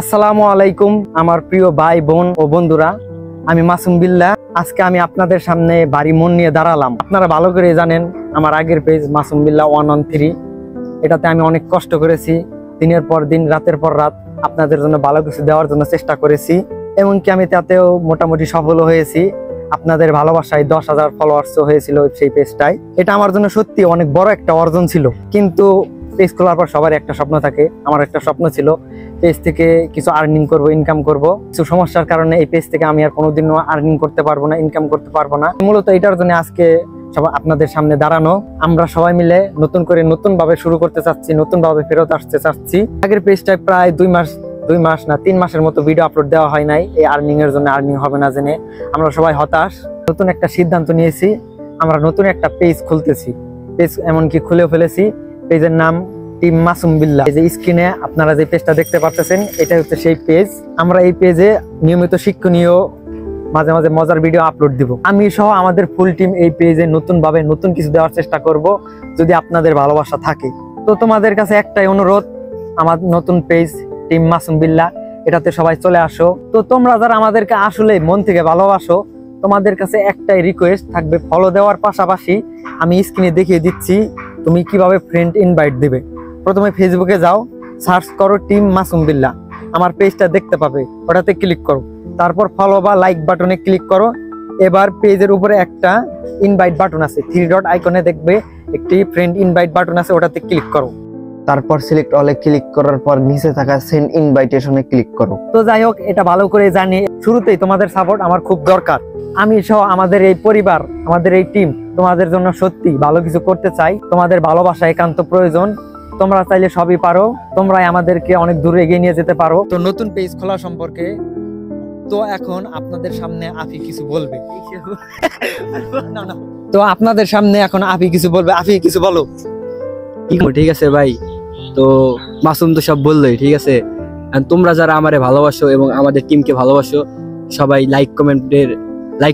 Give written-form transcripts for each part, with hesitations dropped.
আসসালামু আলাইকুম আমার প্রিয় ভাই বোন ও বন্ধুরা, আমি মাসুম বিল্লাহ। আজকে আমি আপনাদের সামনে বাড়ি মন নিয়ে দাঁড়ালাম। আপনারা ভালো করে জানেন আমার আগের পেজ মাসুম বিল্লাহ 113, এটাতে আমি অনেক কষ্ট করেছি, দিনের পর দিন রাতের পর রাত আপনাদের জন্য ভালো কিছু দেওয়ার জন্য চেষ্টা করেছি। এমনকি আমি তাতেও মোটামুটি সফল হয়েছি। আপনাদের ভালোবাসায় 10,000 ফলোয়ার্স হয়েছিল সেই পেজটাই। এটা আমার জন্য সত্যি অনেক বড় একটা অর্জন ছিল। কিন্তু পেজ খোলার পর সবার একটা স্বপ্ন থাকে, আমার একটা স্বপ্ন ছিল পেজ থেকে কিছু আর্নিং করব, ইনকাম করব। কিছু সমস্যার কারণে এই পেজ থেকে আমি আর কোনোদিনও আর্নিং করতে পারবো না, ইনকাম করতে পারবো না। মূলত এটার জন্য আজকে সবাই আপনাদের সামনে দাঁড়ানো। আমরা সবাই মিলে নতুন করে নতুন ভাবে শুরু করতে চাচ্ছি, নতুন ভাবে ফেরত আসতে চাচ্ছি। আগের পেজটায় প্রায় 2 মাস না 3 মাসের মতো ভিডিও আপলোড দেওয়া হয় নাই, এই আর্নিং এর জন্য। আর্নিং হবে না জেনে আমরা সবাই হতাশ। নতুন একটা সিদ্ধান্ত নিয়েছি, আমরা নতুন একটা পেজ খুলতেছি। পেজ এমনকি খুলেও ফেলেছি। পেজের নাম টিম মাসুম বিল্লাহ। এই যে স্ক্রিনে আপনারা যে পেজটা দেখতে পাচ্ছেন, এটা হচ্ছে সেই পেজ। আমরা এই পেজে নিয়মিত শিক্ষণীয় মাঝে মাঝে মজার ভিডিও আপলোড দিব। আমি সহ আমাদের ফুল টিম এই পেজে নতুন ভাবে নতুন কিছু দেওয়ার চেষ্টা করব, যদি আপনাদের ভালোবাসা থাকে। তো তোমাদের কাছে একটাই অনুরোধ, আমার নতুন পেজ টিম মাসুম বিল্লাহ, এটাতে সবাই চলে আসো। তো তোমরা যারা আমাদেরকে আসলে মন থেকে ভালোবাসো, তোমাদের কাছে একটাই রিকোয়েস্ট থাকবে, ফলো দেওয়ার পাশাপাশি আমি স্ক্রিনে দেখিয়ে দিচ্ছি তুমি কিভাবে ফ্রেন্ড ইনভাইট দিবে। প্রথমে ফেসবুকে যাও, সার্চ করো টিম মাসুম বিল্লাহ, আমার পেজটা দেখতে পাবে, ওটাতে ক্লিক করো। তারপর ফলো বা লাইক বাটনে ক্লিক করো। এবার পেজের উপরে একটা ইনভাইট বাটন আছে, 3 ডট আইকনে দেখবে একটি ফ্রেন্ড ইনভাইট বাটন আছে, ওটাতে ক্লিক করো। তারপর সিলেক্ট অলে ক্লিক করার পর নিচে থাকা সেন্ড ইনভাইটেশনে ক্লিক করো। তো যাই হোক, এটা ভালো করে জানি শুরুতেই তোমাদের সাপোর্ট আমার খুব দরকার। আমি সহ আমাদের এই পরিবার, আমাদের এই টিম তোমাদের জন্য সত্যি ভালো কিছু করতে চাই। তোমাদের ভালোবাসা একান্ত প্রয়োজন। তোমরা চাইলে সবই পারো, তোমরাই আমাদেরকে অনেক দূরে এগিয়ে নিয়ে যেতে পারো। তো নতুন পেজ খোলা সম্পর্কে তো এখন আপনাদের সামনে আফি কিছু বলবে। তো আপনাদের সামনে এখন আফি কিছু বলবে। আফি কিছু বলো। ঠিক আছে ভাই, তো মাসুম তো সব বললোই, ঠিক আছে। তোমরা যারা আমারে ভালোবাসো এবং আমাদের টিমকে ভালোবাসো, সবাই লাইক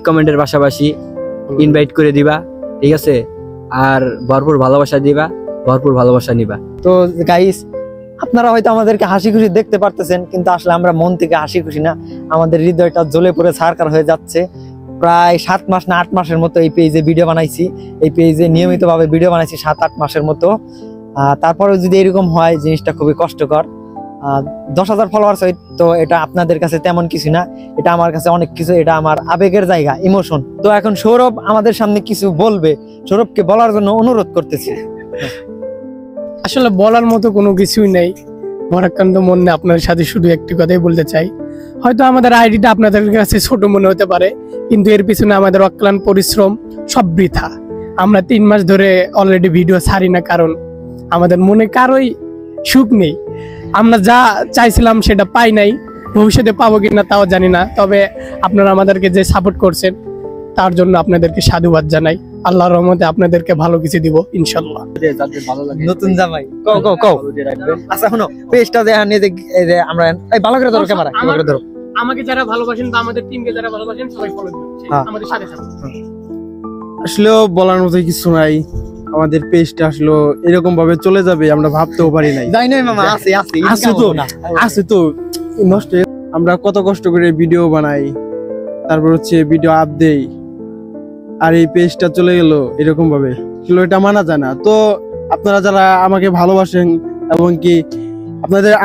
কমেন্টের পাশাপাশি ইনভাইট করে দিবা, ঠিক আছে। আর ভরপুর ভালোবাসা দিবা, ভরপুর ভালোবাসা নিবা। তো গাইস, আপনারা হয়তো আমাদেরকে হাসি খুশি দেখতে পারতেছেন, কিন্তু আসলে আমরা মন থেকে হাসি খুশি না। আমাদের হৃদয়টা জ্বলে পড়ে ছারখার হয়ে যাচ্ছে। প্রায় 7 মাস না 8 মাসের মতো এই পেজে ভিডিও বানাইছি। এই পেজে নিয়মিত ভাবে ভিডিও বানাইছি 7-8 মাসের মতো। তারপরেও যদি এরকম হয়, জিনিসটা খুবই কষ্টকর। 10,000 ফলোয়ার্স হয়, তো এটা আপনাদের কাছে তেমন কিছু না, এটা আমার কাছে অনেক কিছু। এটা আমার আবেগের জায়গা, ইমোশন। তো এখন সৌরভ আমাদের সামনে কিছু বলবে, সৌরভকে বলার জন্য অনুরোধ করতেছি। আসলে বলার মতো কোনো কিছুই নেই, ভরাক্রান্ত মনে আপনাদের সাথে শুধু একটি কথাই বলতে চাই। হয়তো আমাদের আইডিটা আপনাদের কাছে ছোট মনে হতে পারে, কিন্তু এর পিছনে আমাদের অক্লান্ত পরিশ্রম সব বৃথা। আমরা 3 মাস ধরে অলরেডি ভিডিও ছাড়ি না, কারণ আমাদের মনে কারোই সুখ নেই। আমরা যা চাইছিলাম সেটা পাই নাই, ভবিষ্যতে পাবো কিনা তাও জানি না। তবে আপনারা আমাদেরকে যে সাপোর্ট করছেন তার জন্য আপনাদেরকে সাধুবাদ জানাই। আল্লাহর রহমতে আপনাদেরকে ভালো কিছু দিব ইনশাআল্লাহ। নতুন জামাই আচ্ছা শোনো, পেজটা যে আমরা ভালো করে ধরো, ক্যামেরা ভালো করে ধরো। আমাকে যারা ভালোবাসেন বা আমাদের টিমকে যারা ভালোবাসেন সবাই ফলো দিন আমাদের সাথে সাথে। আসলে বলার মতো কিছু নাই, আমাদের পেজটা আসলে এরকম ভাবে চলে যাবে আমরা ভাবতেও পারি নাই। যাই নাই মামা, আছে তো নষ্ট। আমরা কত কষ্ট করে ভিডিও বানাই, তারপর হচ্ছে ভিডিও আপ দেই, আর এই পেজটা চলে গেল এরকম ভাবে। আসলে এটা মানা যায় না। তো আপনারা যারা আমাকে ভালোবাসেন এবং কি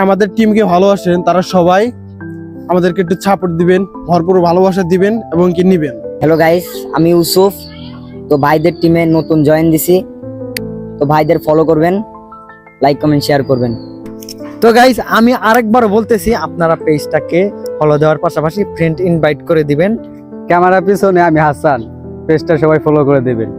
আমাদের টিমকে ভালোবাসেন, তারা সবাই আমাদেরকে একটু সাপোর্ট দিবেন, ভরপুর ভালোবাসা দিবেন এবং কি নিবেন। হ্যালো গাইস, আমি ইউসুফ। তো ভাইদের টিমে নতুন জয়েন দিছি, তো ভাইদের ফলো করবেন, লাইক কমেন্ট শেয়ার করবেন। তো গাইস, আমি আরেকবার বলতেছি, আপনারা পেজটাকে ফলো দেওয়ার পাশাপাশি ফ্রেন্ড ইনভাইট করে দিবেন। ক্যামেরা পিছনে আমি হাসান, পেজটা সবাই ফলো করে দিবেন।